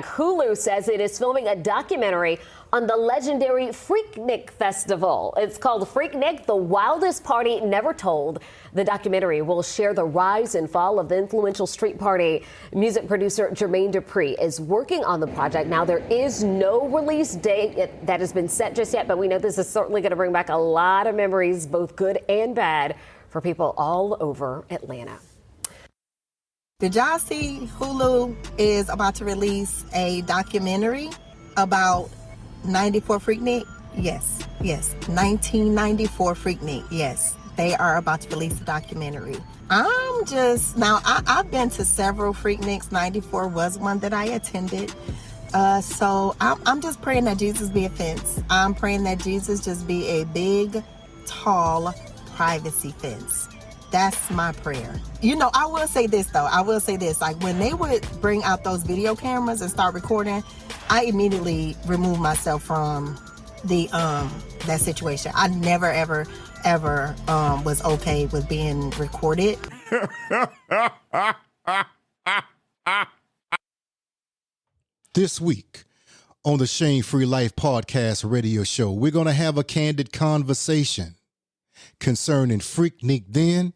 back. Hulu says it is filming a documentary on the legendary Freaknik festival. It's called Freaknik, the wildest party never told. The documentary will share the rise and fall of the influential street party. Music producer Jermaine Dupri is working on the project. Now, there is no release date that has been set just yet, but we know this is certainly going to bring back a lot of memories, both good and bad, for people all over Atlanta. Did y'all see Hulu is about to release a documentary about 94 Freaknik? Yes. 1994 Freaknik. Yes. They are about to release a documentary. I've been to several Freakniks. 94 was one that I attended. So I'm just praying that Jesus be a fence. I'm praying that Jesus just be a big, tall privacy fence. That's my prayer. You know, I will say this, though. Like, when they would bring out those video cameras and start recording, I immediately removed myself from the that situation. I never, ever was okay with being recorded. This week on the Shame Free Life podcast radio show, we're going to have a candid conversation concerning Freaknik then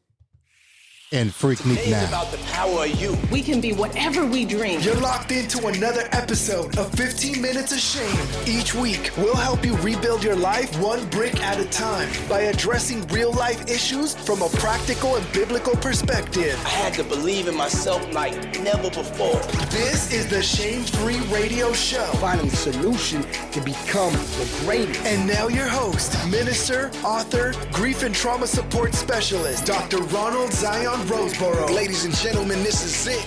and Freaknik now. About the power of you. We can be whatever we dream. You're locked into another episode of 15 Minutes of Shame. Each week, we'll help you rebuild your life one brick at a time by addressing real-life issues from a practical and biblical perspective. I had to believe in myself like never before. This is the Shame Free Radio Show. Finding the solution to become the greatest. And now your host, minister, author, grief and trauma support specialist, Dr. Ronald Zion Roseboro. Ladies and gentlemen, this is it.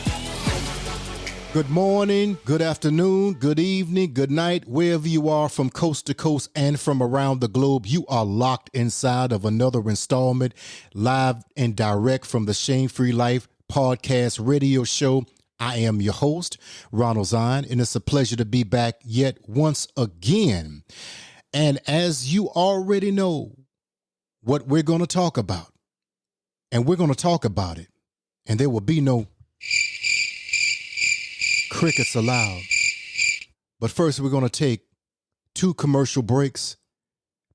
Good morning, good afternoon, good evening, good night, wherever you are from coast to coast and from around the globe. You are locked inside of another installment, live and direct from the Shame Free Life podcast radio show. I am your host, Ronald Zion, and it's a pleasure to be back yet once again. And as you already know, what we're going to talk about, and we're going to talk about it, and there will be no crickets allowed. But first, we're going to take 2 commercial breaks,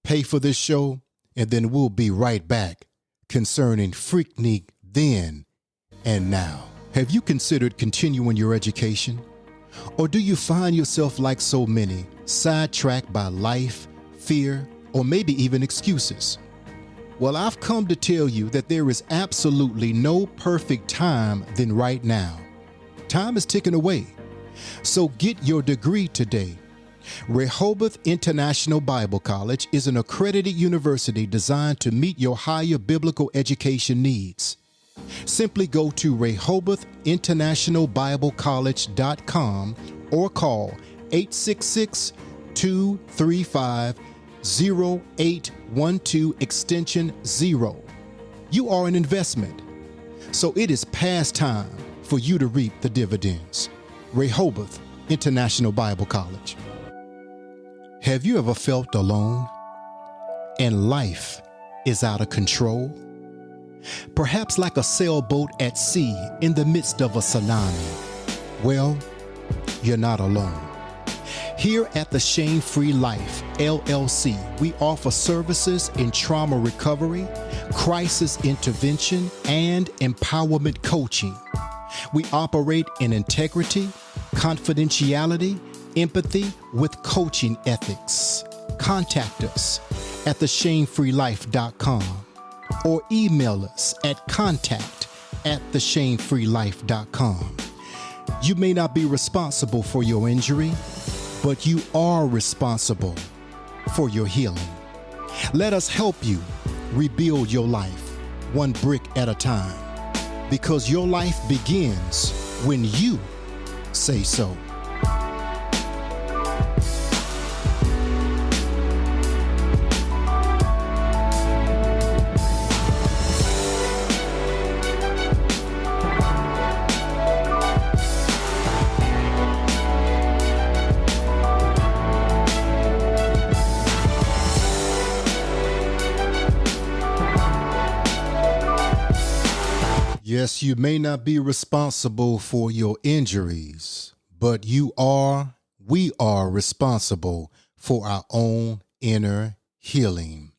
pay for this show, and then we'll be right back concerning Freaknik then and now. Have you considered continuing your education? Or do you find yourself like so many, sidetracked by life, fear, or maybe even excuses? Well, I've come to tell you that there is absolutely no perfect time than right now. Time is ticking away. So get your degree today. Rehoboth International Bible College is an accredited university designed to meet your higher biblical education needs. Simply go to RehobothInternationalBibleCollege.com or call 866-235-0812 extension 0. You are an investment, so it is past time for you to reap the dividends. Rehoboth International Bible College. Have you ever felt alone and life is out of control? Perhaps like a sailboat at sea in the midst of a tsunami. Well, you're not alone. Here at the Shame Free Life, LLC, we offer services in trauma recovery, crisis intervention, and empowerment coaching. We operate in integrity, confidentiality, empathy with coaching ethics. Contact us at theshamefreelife.com or email us at contact@theshamefreelife.com. You may not be responsible for your injury, but you are responsible for your healing. Let us help you rebuild your life one brick at a time, because your life begins when you say so. Yes, you may not be responsible for your injuries, but we are responsible for our own inner healing.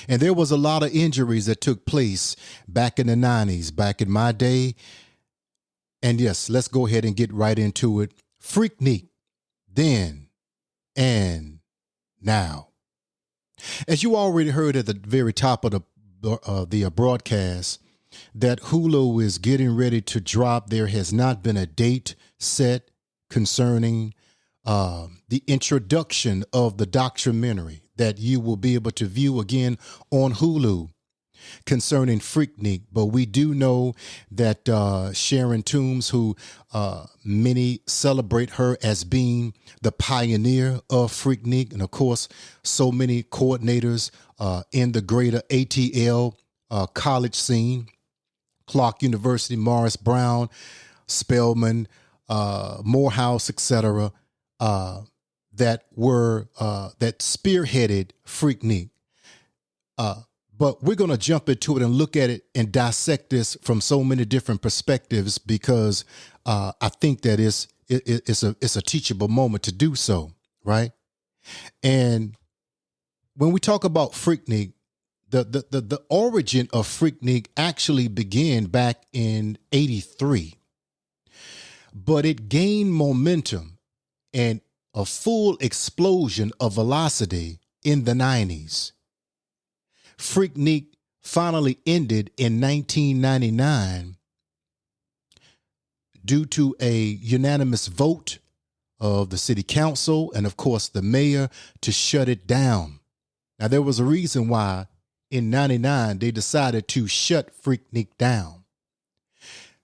And there was a lot of injuries that took place back in the 90s, back in my day. And yes, let's go ahead and get right into it. Freaknik, then and now. As you already heard at the very top of the broadcast, that Hulu is getting ready to drop. There has not been a date set concerning the introduction of the documentary that you will be able to view again on Hulu concerning Freaknik. But we do know that Sharon Toombs, who many celebrate her as being the pioneer of Freaknik, and of course, so many coordinators in the greater ATL college scene, Clark University, Morris Brown, Spelman, Morehouse, etc., that spearheaded Freaknik. But we're going to jump into it and look at it and dissect this from so many different perspectives, because I think that it's a teachable moment to do so, right? And when we talk about Freaknik, the origin of Freaknik actually began back in '83, but it gained momentum and a full explosion of velocity in the '90s. Freaknik finally ended in 1999 due to a unanimous vote of the city council and, of course, the mayor to shut it down. Now, there was a reason why in '99 they decided to shut Freaknik down.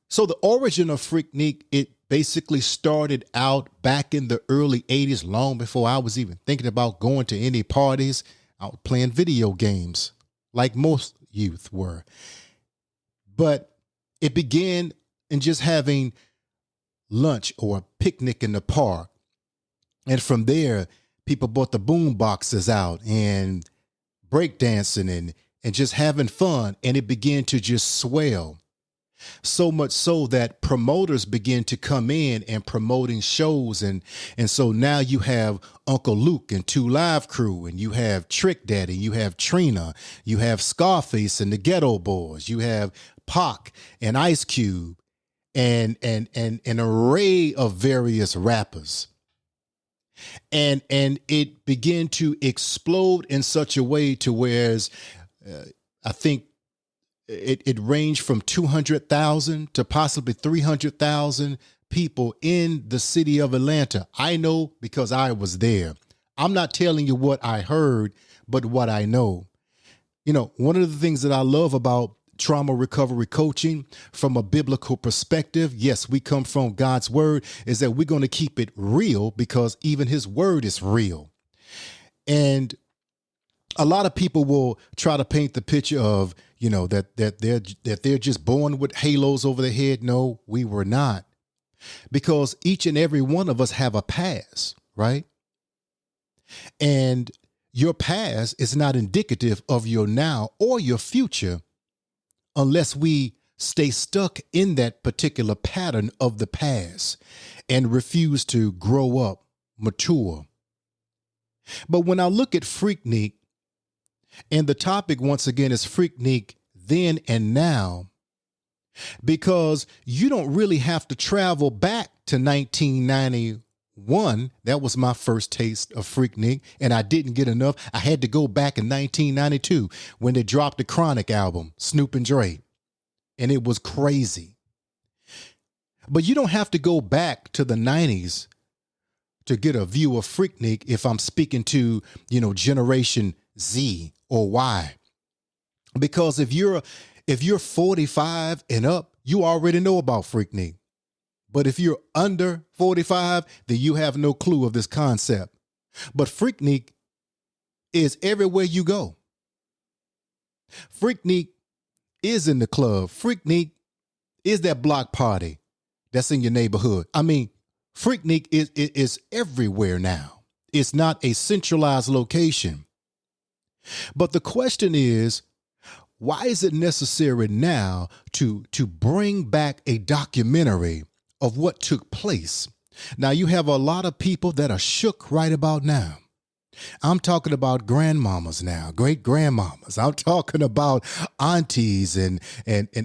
So the origin of Freaknik, it basically started out back in the early '80s, long before I was even thinking about going to any parties. I was playing video games like most youth were. But it began in just having lunch or a picnic in the park. And from there, people brought the boom boxes out and breakdancing and just having fun. And it began to just swell. So much so that promoters began to come in and promoting shows. And so now you have Uncle Luke and 2 Live Crew, and you have Trick Daddy, you have Trina, you have Scarface and the Ghetto Boys, you have Pac and Ice Cube, and an array of various rappers. And it began to explode in such a way to whereas I think it ranged from 200,000 to possibly 300,000 people in the city of Atlanta. I know because I was there. I'm not telling you what I heard, but what I know. You know, one of the things that I love about trauma recovery coaching from a biblical perspective, yes, we come from God's word, is that we're going to keep it real because even his word is real. And a lot of people will try to paint the picture of, you know, that they're just born with halos over their head. No, we were not. Because each and every one of us have a past, right? And your past is not indicative of your now or your future unless we stay stuck in that particular pattern of the past and refuse to grow up, mature. But when I look at Freaknik, and the topic once again is Freaknik then and now, because you don't really have to travel back to 1991. That was my first taste of Freaknik, and I didn't get enough. I had to go back in 1992 when they dropped the Chronic album, Snoop and Dre, and it was crazy. But you don't have to go back to the 90s to get a view of Freaknik if I'm speaking to, you know, Generation Z or Y. Because if you're 45 and up, you already know about Freaknik. But if you're under 45, then you have no clue of this concept. But Freaknik is everywhere you go. Freaknik is in the club. Freaknik is that block party that's in your neighborhood. I mean, Freaknik is everywhere now. It's not a centralized location. But the question is, why is it necessary now to bring back a documentary of what took place Now, you have a lot of people that are shook right about now. I'm talking about grandmamas now, great grandmamas. I'm talking about aunties, and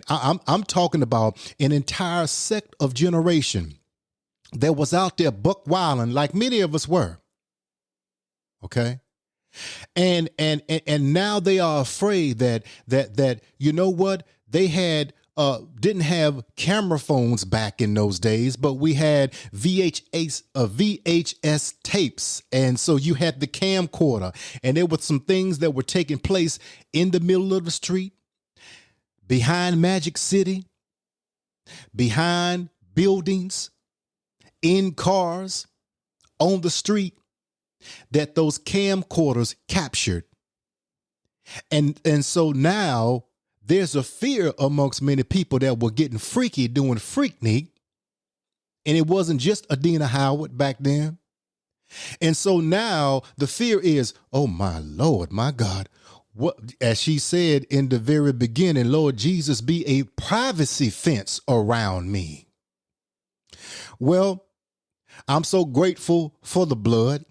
I'm talking about an entire sect of generation that was out there buck wilding like many of us were. Okay. And now they are afraid that you know what, they had didn't have camera phones back in those days, but we had VHS tapes, and so you had the camcorder, and there were some things that were taking place in the middle of the street, behind Magic City, behind buildings, in cars, on the street, that those camcorders captured. And so now there's a fear amongst many people that were getting freaky doing Freaknik. And it wasn't just Adina Howard back then. And so now the fear is, oh my Lord, my God, what, as she said in the very beginning, Lord Jesus, be a privacy fence around me. Well, I'm so grateful for the blood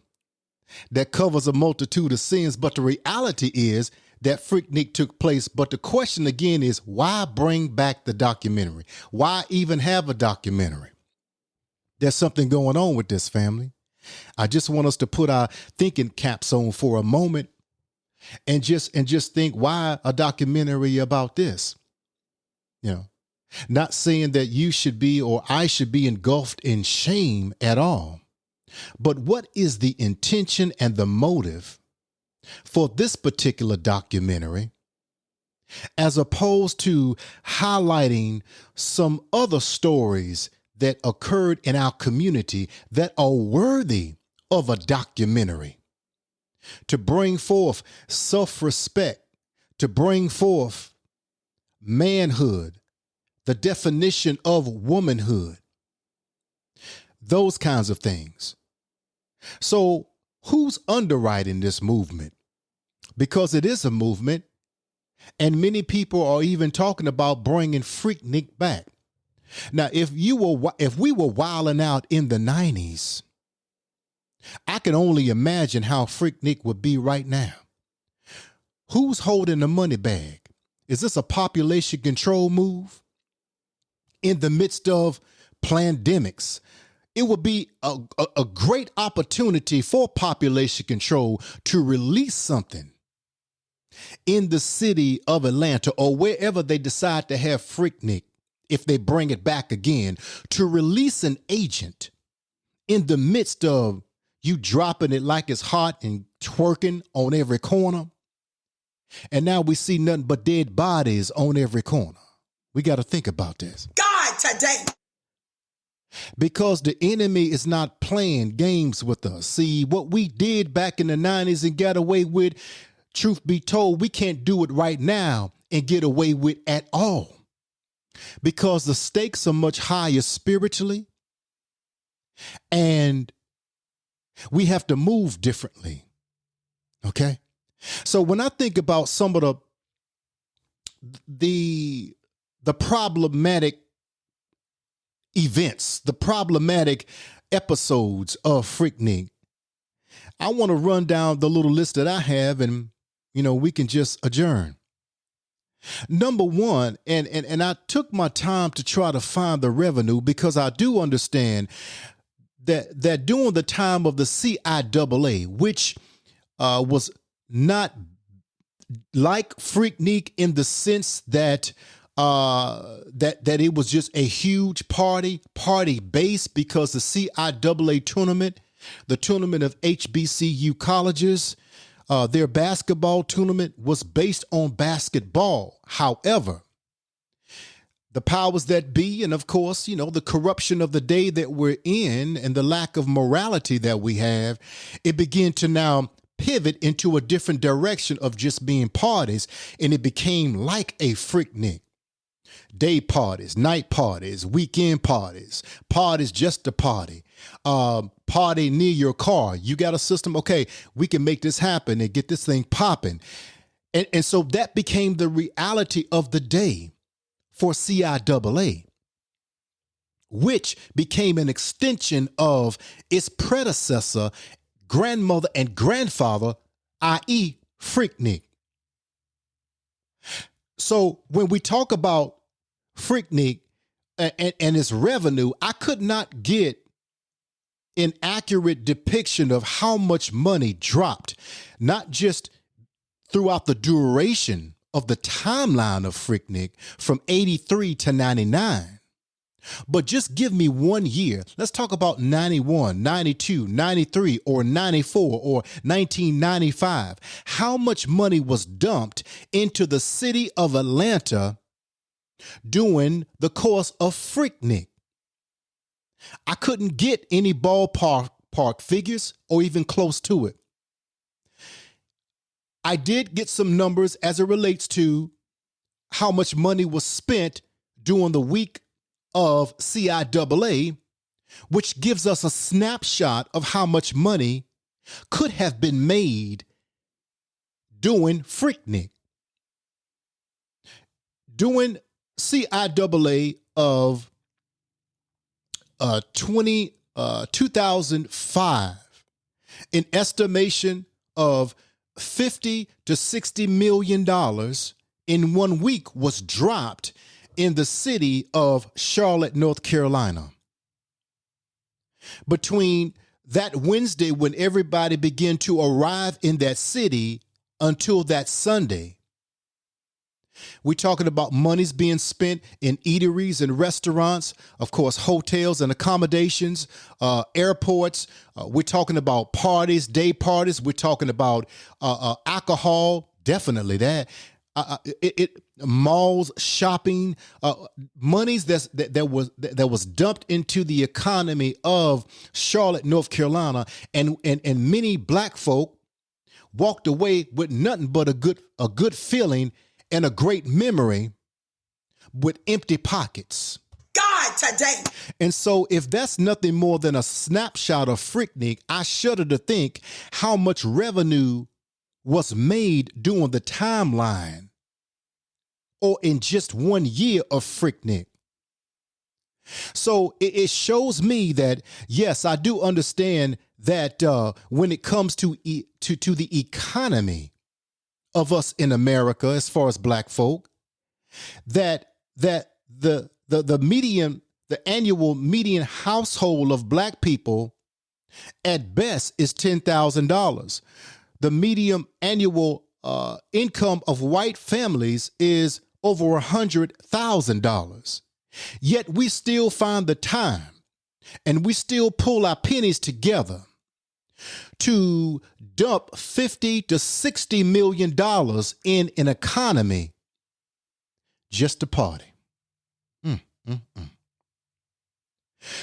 that covers a multitude of sins, but the reality is that Freaknik took place. But the question again is, why bring back the documentary? Why even have a documentary? There's something going on with this, family. I just want us to put our thinking caps on for a moment and just think, why a documentary about this? You know, not saying that you should be or I should be engulfed in shame at all. But what is the intention and the motive for this particular documentary, as opposed to highlighting some other stories that occurred in our community that are worthy of a documentary, to bring forth self-respect, to bring forth manhood, the definition of womanhood, those kinds of things. So who's underwriting this movement? Because it is a movement, and many people are even talking about bringing Freaknik back. Now, if we were wilding out in the 90s, I can only imagine how Freaknik would be right now. Who's holding the money bag? Is this a population control move? In the midst of pandemics, it would be a great opportunity for population control to release something in the city of Atlanta or wherever they decide to have Freaknik, if they bring it back again, to release an agent in the midst of you dropping it like it's hot and twerking on every corner. And now we see nothing but dead bodies on every corner. We got to think about this. God, today. Because the enemy is not playing games with us. See, what we did back in the 90s and got away with, truth be told, we can't do it right now and get away with at all. Because the stakes are much higher spiritually, and we have to move differently. Okay? So when I think about some of the problematic events, the problematic episodes of Freaknik, I want to run down the little list that I have, and we can just adjourn. Number one, and I took my time to try to find the revenue, because I do understand that during the time of the CIAA, which was not like Freaknik in the sense that that it was just a huge party base, because the CIAA tournament, the tournament of HBCU colleges, their basketball tournament was based on basketball. However, the powers that be, and of course, the corruption of the day that we're in and the lack of morality that we have, it began to now pivot into a different direction of just being parties, and it became like a Freaknik. Day parties, night parties, weekend parties just to party, party near your car. You got a system? Okay, we can make this happen and get this thing popping. And so that became the reality of the day for CIAA. which became an extension of its predecessor, grandmother, and grandfather, i.e., Freaknik. So when we talk about Freaknik and its revenue, I could not get an accurate depiction of how much money dropped, not just throughout the duration of the timeline of Freaknik from 83 to 99. But just give me 1 year. Let's talk about 91, 92, 93, or 94, or 1995. How much money was dumped into the city of Atlanta during the course of Freaknik? I couldn't get any ballpark figures or even close to it. I did get some numbers as it relates to how much money was spent during the week of CIAA, which gives us a snapshot of how much money could have been made doing Freaknik. Doing CIAA of 2005, an estimation of $50 to $60 million in 1 week was dropped in the city of Charlotte, North Carolina. Between that Wednesday when everybody began to arrive in that city until that Sunday, we're talking about monies being spent in eateries and restaurants, of course, hotels and accommodations, airports. We're talking about parties, day parties. We're talking about alcohol, definitely that. Malls, shopping, monies that was dumped into the economy of Charlotte, North Carolina, and many black folk walked away with nothing but a good feeling and a great memory with empty pockets. God, today. And so if that's nothing more than a snapshot of Freaknik, I shudder to think how much revenue was made during the timeline or in just 1 year of Freaknik. So it shows me that, yes, I do understand that when it comes to the economy of us in America, as far as black folk, that the annual median household of black people at best is $10,000. The median annual income of white families is over $100,000. Yet we still find the time and we still pull our pennies together to dump $50 to $60 million in an economy just to party.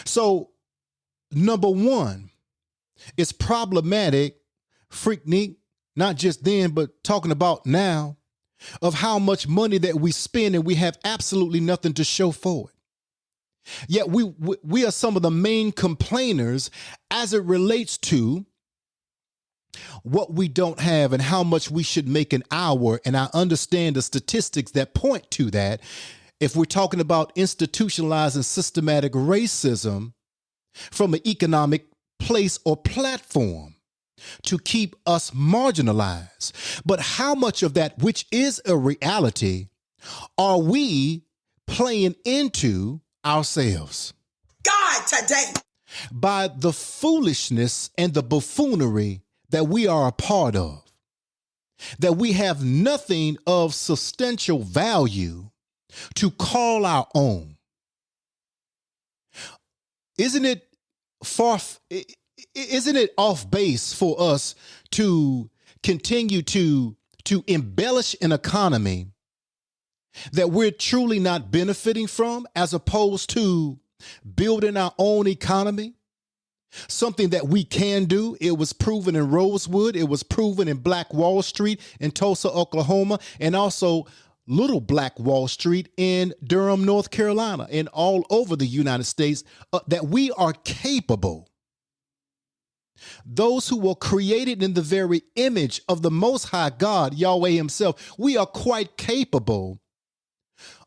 So, number one, it's problematic, Freaknik, not just then, but talking about now, of how much money that we spend and we have absolutely nothing to show for it. Yet we are some of the main complainers as it relates to what we don't have and how much we should make an hour. And I understand the statistics that point to that. If we're talking about institutionalized and systematic racism from an economic place or platform to keep us marginalized. But how much of that, which is a reality, are we playing into ourselves? God, today. By the foolishness and the buffoonery that we are a part of, that we have nothing of substantial value to call our own. Isn't it off base for us to continue to embellish an economy that we're truly not benefiting from, as opposed to building our own economy? Something that we can do. It was proven in Rosewood. It was proven in Black Wall Street in Tulsa, Oklahoma, and also Little Black Wall Street in Durham, North Carolina, and all over the United States, that we are capable. Those who were created in the very image of the Most High God, Yahweh himself, we are quite capable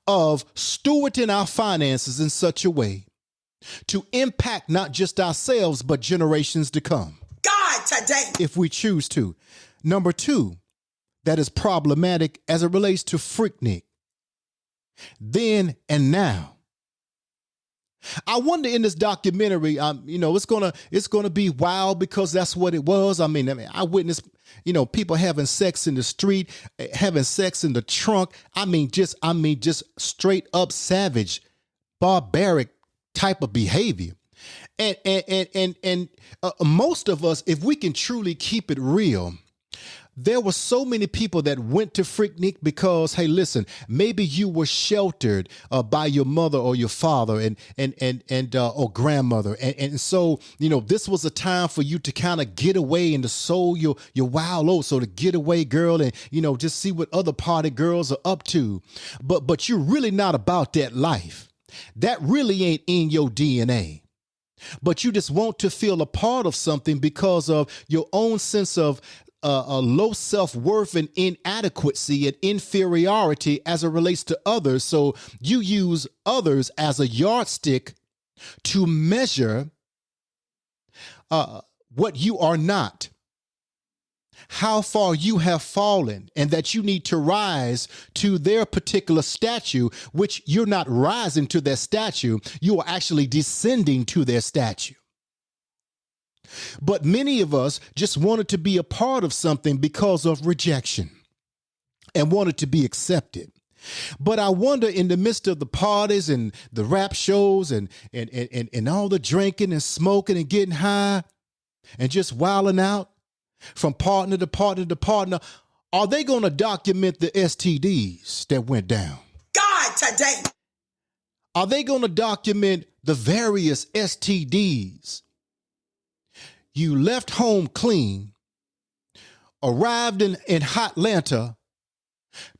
of stewarding our finances in such a way to impact not just ourselves, but generations to come. God, today. If we choose to. Number two, that is problematic as it relates to Freaknik. Then and now. I wonder in this documentary, it's gonna be wild because that's what it was. I mean, I witnessed, people having sex in the street, having sex in the trunk. I mean, just straight up savage, barbaric type of behavior. And most of us, if we can truly keep it real, there were so many people that went to Freaknik because, hey, listen, maybe you were sheltered by your mother or your father and or grandmother, and so this was a time for you to kind of get away and to sow your wild oats, so to get away, girl, and just see what other party girls are up to, but you're really not about that life. That really ain't in your DNA. But you just want to feel a part of something because of your own sense of a low self-worth and inadequacy and inferiority as it relates to others. So you use others as a yardstick to measure what you are not, how far you have fallen, and that you need to rise to their particular statue, which you're not rising to their statue. You are actually descending to their statue. But many of us just wanted to be a part of something because of rejection and wanted to be accepted. But I wonder, in the midst of the parties and the rap shows and all the drinking and smoking and getting high and just wilding out from partner to partner to partner, are they going to document the STDs that went down? God, today. Are they going to document the various STDs? You left home clean, arrived in Hotlanta,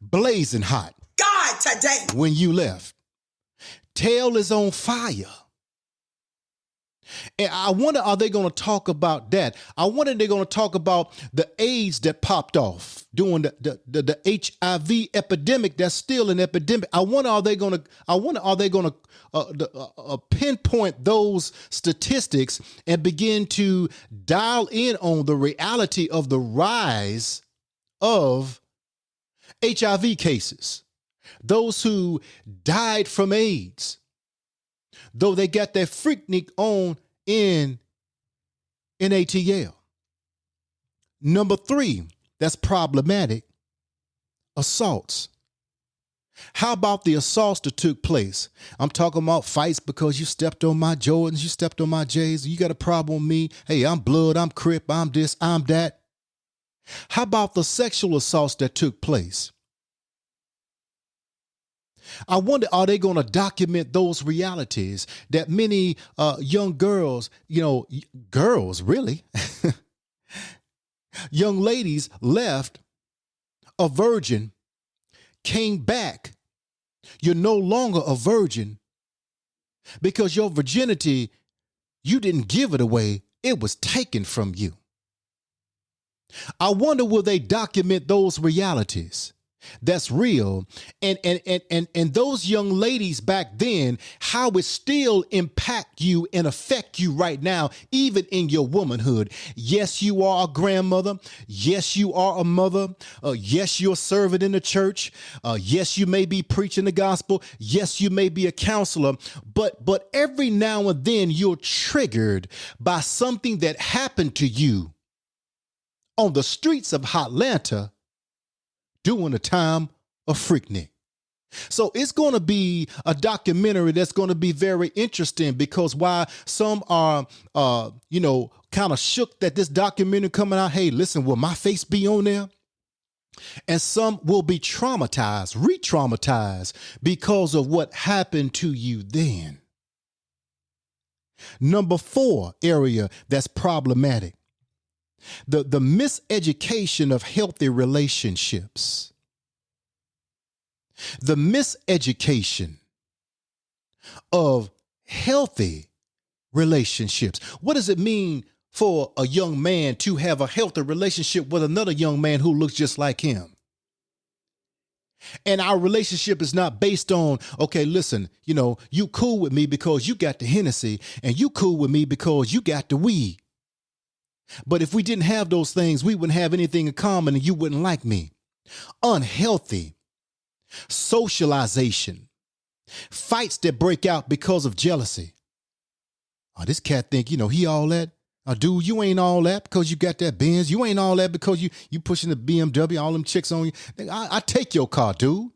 blazing hot. God, today. When you left. Tail is on fire. And I wonder, are they going to talk about that? I wonder if they're going to talk about the AIDS that popped off during the HIV epidemic that's still an epidemic. I wonder, are they going to pinpoint those statistics and begin to dial in on the reality of the rise of HIV cases, those who died from AIDS, though they got their Freaknik on in ATL. Number three, that's problematic, assaults. How about the assaults that took place? I'm talking about fights because you stepped on my Jordans, you stepped on my J's, you got a problem with me. Hey, I'm Blood, I'm Crip, I'm this, I'm that. How about the sexual assaults that took place? I wonder, are they going to document those realities that many young girls, girls really, young ladies left a virgin, came back. You're no longer a virgin because your virginity, you didn't give it away. It was taken from you. I wonder, will they document those realities? That's real. And those young ladies back then, how it still impact you and affect you right now, even in your womanhood. Yes, you are a grandmother. Yes, you are a mother. Yes, you're serving in the church. Yes, you may be preaching the gospel. Yes, you may be a counselor. But every now and then you're triggered by something that happened to you on the streets of Hotlanta during the time of Freaknik. So it's going to be a documentary that's going to be very interesting, because while some are, kind of shook that this documentary coming out, hey, listen, will my face be on there? And some will be traumatized, re-traumatized because of what happened to you then. Number 4 area that's problematic. The miseducation of healthy relationships. The miseducation of healthy relationships. What does it mean for a young man to have a healthy relationship with another young man who looks just like him? And our relationship is not based on, okay, listen, you cool with me because you got the Hennessy, and you cool with me because you got the weed. But if we didn't have those things, we wouldn't have anything in common, and you wouldn't like me. Unhealthy socialization, fights that break out because of jealousy. Oh, this cat think, he all that. Oh, dude, you ain't all that because you got that Benz. You ain't all that because you pushing the BMW, all them chicks on you. I take your car, dude.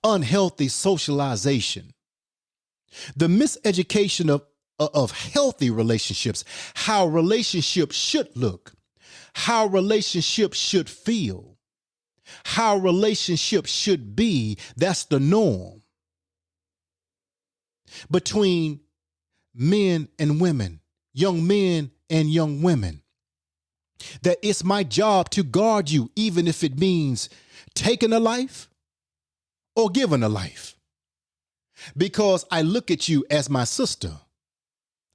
Unhealthy socialization. The miseducation of healthy relationships, how relationships should look, how relationships should feel, how relationships should be. That's the norm between men and women, young men and young women. That it's my job to guard you, even if it means taking a life or giving a life. Because I look at you as my sister.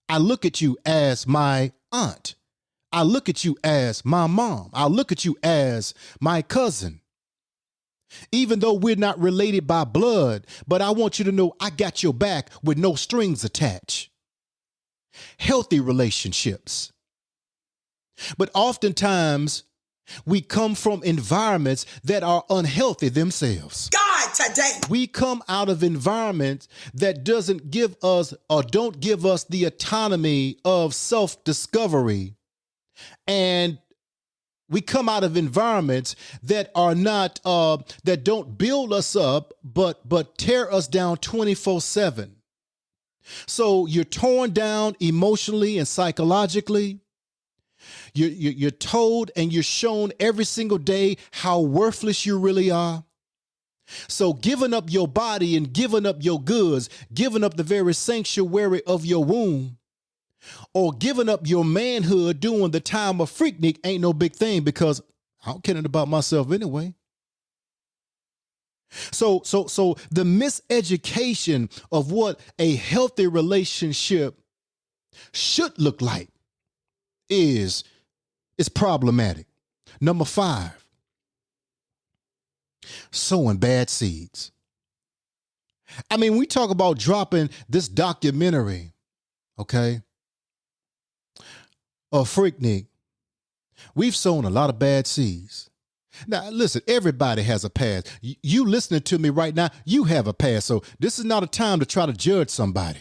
I look at you as my aunt. I look at you as my mom. I look at you as my cousin. Even though we're not related by blood, but I want you to know I got your back with no strings attached. Healthy relationships. But oftentimes we come from environments that are unhealthy themselves. God, today. We come out of environments that doesn't give us or don't give us the autonomy of self-discovery. And we come out of environments that are not, that don't build us up, but tear us down 24/7. So you're torn down emotionally and psychologically. You're told and you're shown every single day how worthless you really are. So giving up your body and giving up your goods, giving up the very sanctuary of your womb, or giving up your manhood during the time of Freaknik ain't no big thing, because I don't care about myself anyway. So the miseducation of what a healthy relationship should look like is problematic. Number 5, sowing bad seeds. I mean, we talk about dropping this documentary, okay, of Freaknik. We've sown a lot of bad seeds. Now, listen, everybody has a past. You listening to me right now, you have a past. So this is not a time to try to judge somebody,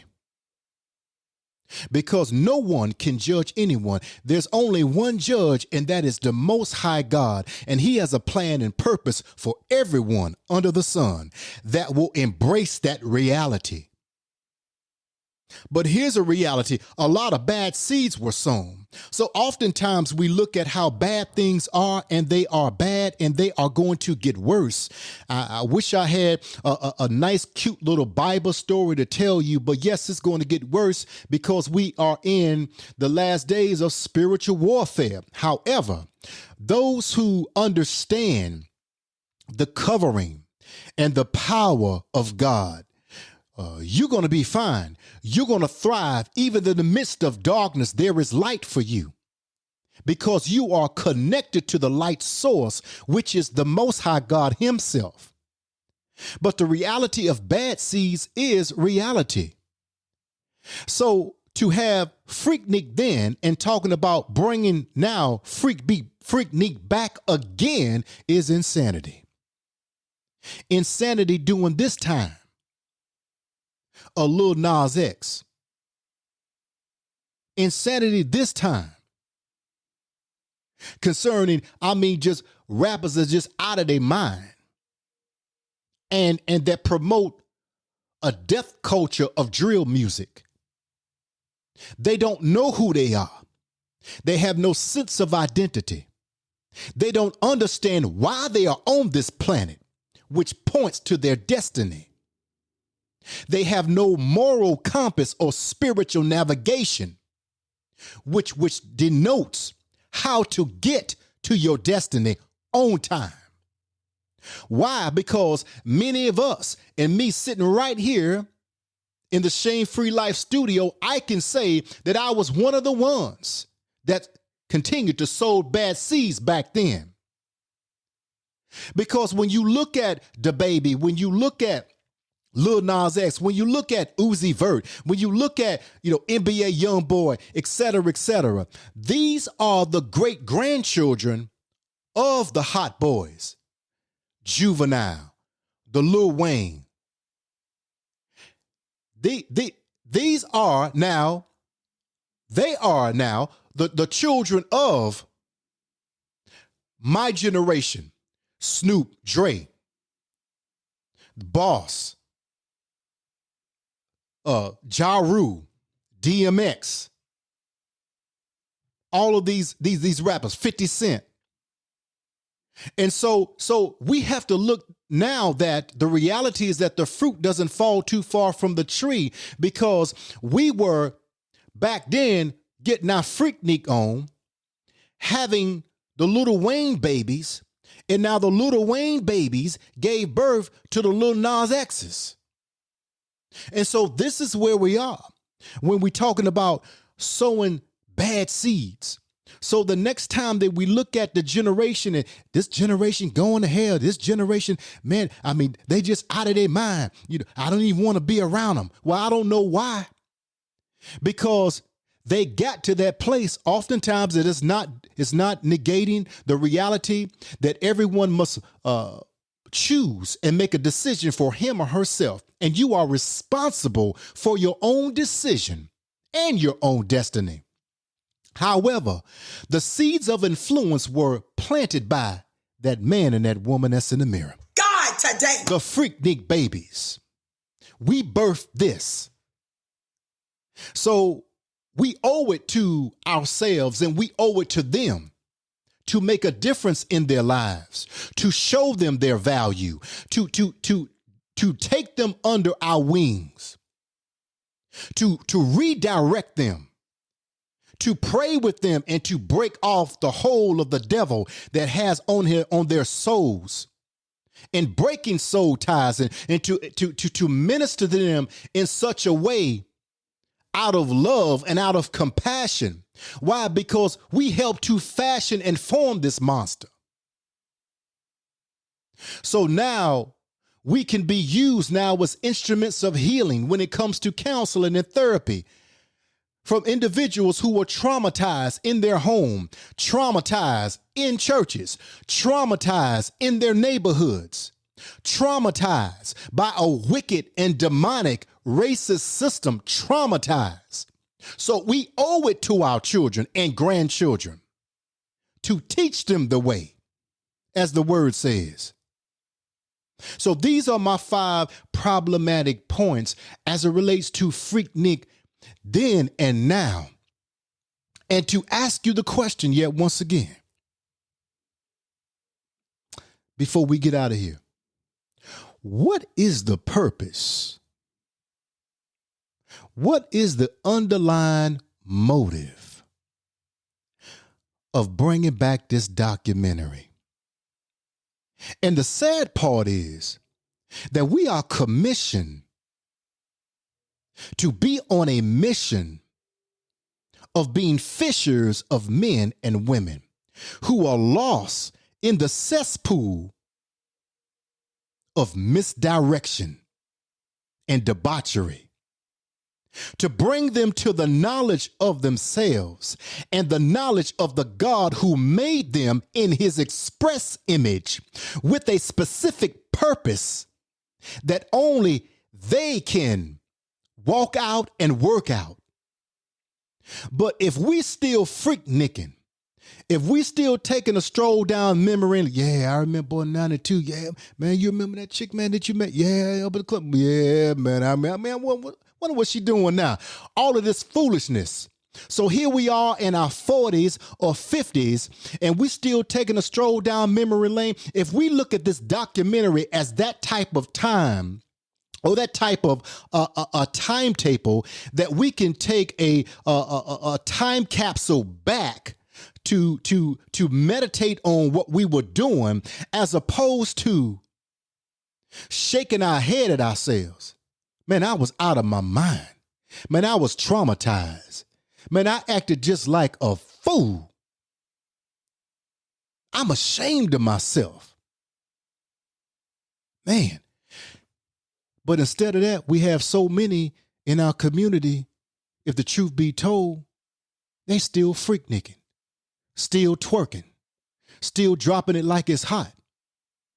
because no one can judge anyone. There's only one judge, and that is the Most High God. And he has a plan and purpose for everyone under the sun that will embrace that reality. But here's a reality. A lot of bad seeds were sown. So oftentimes we look at how bad things are, and they are bad, and they are going to get worse. I wish I had a nice, cute little Bible story to tell you, but yes, it's going to get worse because we are in the last days of spiritual warfare. However, those who understand the covering and the power of God, you're going to be fine. You're going to thrive. Even in the midst of darkness, there is light for you, because you are connected to the light source, which is the Most High God himself. But the reality of bad seeds is reality. So to have Freaknik then and talking about bringing now Freaknik back again is insanity. Insanity doing this time a Lil Nas X. Insanity this time concerning, just rappers are just out of their mind and that promote a death culture of drill music. They don't know who they are. They have no sense of identity. They don't understand why they are on this planet, which points to their destiny. They have no moral compass or spiritual navigation, which denotes how to get to your destiny on time. Why? Because many of us, and me sitting right here in the Shame Free Life studio, I can say that I was one of the ones that continued to sow bad seeds back then. Because when you look at the baby, when you look at Lil Nas X, when you look at Uzi Vert, when you look at, NBA Youngboy, et cetera, these are the great grandchildren of the Hot Boys, Juvenile, the Lil Wayne. These are now, they are now the children of my generation. Snoop, Dre, Boss, Ja Rule, DMX, all of these rappers, 50 Cent. And so we have to look now that the reality is that the fruit doesn't fall too far from the tree, because we were back then getting our Freaknik on, having the Lil Wayne babies, and now the Lil Wayne babies gave birth to the Lil Nas X's. And so this is where we are when we're talking about sowing bad seeds. So the next time that we look at the generation, and this generation going to hell, this generation, man, I mean, they just out of their mind. I don't even want to be around them. Well, I don't know why. Because they got to that place. Oftentimes it is not negating the reality that everyone must choose and make a decision for him or herself. And you are responsible for your own decision and your own destiny. However, the seeds of influence were planted by that man and that woman that's in the mirror. God, today. The Freaknik babies. We birthed this. So we owe it to ourselves and we owe it to them to make a difference in their lives, to show them their value, to take them under our wings, to redirect them, to pray with them, and to break off the hold of the devil that has on their souls, and breaking soul ties, and to minister to them in such a way out of love and out of compassion. Why? Because we help to fashion and form this monster. So now we can be used now as instruments of healing when it comes to counseling and therapy from individuals who were traumatized in their home, traumatized in churches, traumatized in their neighborhoods, traumatized by a wicked and demonic racist system, traumatized. So we owe it to our children and grandchildren to teach them the way, as the word says. So these are my 5 problematic points as it relates to Freaknik then and now. And to ask you the question yet once again, before we get out of here, what is the purpose? What is the underlying motive of bringing back this documentary? And the sad part is that we are commissioned to be on a mission of being fishers of men and women who are lost in the cesspool of misdirection and debauchery, to bring them to the knowledge of themselves and the knowledge of the God who made them in his express image with a specific purpose that only they can walk out and work out. But if we still freaknicking, if we still taking a stroll down memory, yeah, I remember in 92, yeah, man, you remember that chick, man, that you met? Yeah, up at the club. Yeah, man, I wonder what she doing now. All of this foolishness. So here we are in our 40s or 50s, and we still taking a stroll down memory lane. If we look at this documentary as that type of time, or that type of a timetable that we can take a time capsule back to meditate on what we were doing, as opposed to shaking our head at ourselves. Man, I was out of my mind. Man, I was traumatized. Man, I acted just like a fool. I'm ashamed of myself. Man. But instead of that, we have so many in our community, if the truth be told, they still freaknicking, still twerking, still dropping it like it's hot.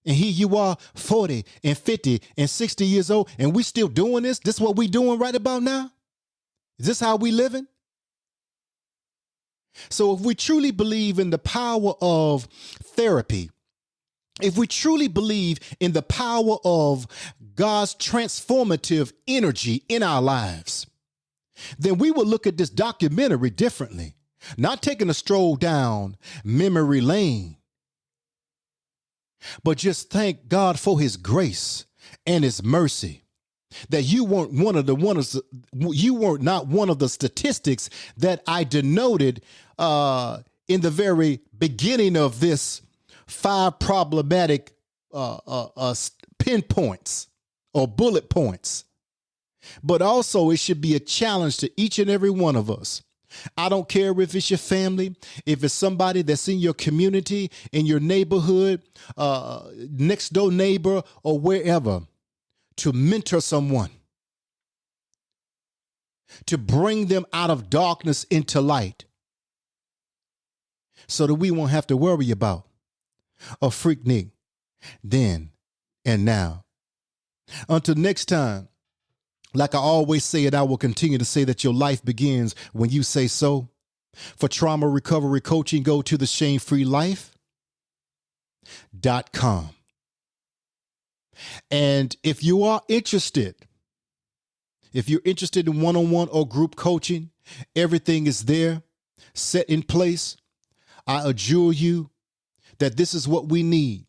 And here you are, 40 and 50 and 60 years old, and we still doing this? This is what we doing right about now? Is this how we living? So if we truly believe in the power of therapy, if we truly believe in the power of God's transformative energy in our lives, then we will look at this documentary differently, not taking a stroll down memory lane, but just thank God for his grace and his mercy, that you weren't not one of the statistics that I denoted in the very beginning of this 5 problematic pinpoints or bullet points. But also it should be a challenge to each and every one of us. I don't care if it's your family, if it's somebody that's in your community, in your neighborhood, next door neighbor, or wherever, to mentor someone, to bring them out of darkness into light, so that we won't have to worry about a Freaknik then and now. Until next time, like I always say, and I will continue to say, that your life begins when you say so. For trauma recovery coaching, go to theshamefreelife.com. And if you are interested, if you're interested in one-on-one or group coaching, everything is there, set in place. I adjure you that this is what we need.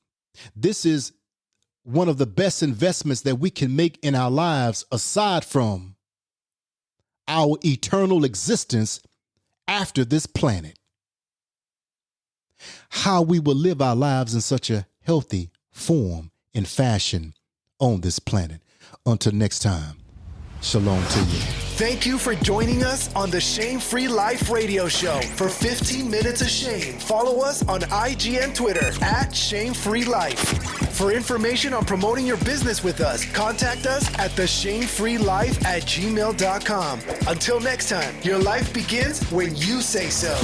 This is one of the best investments that we can make in our lives, aside from our eternal existence after this planet. How we will live our lives in such a healthy form and fashion on this planet. Until next time, shalom to you. Thank you for joining us on the Shame Free Life radio show. For 15 minutes of shame, follow us on IG and Twitter at Shame Free Life. For information on promoting your business with us, contact us at theshamefreelife@gmail.com. Until next time, your life begins when you say so.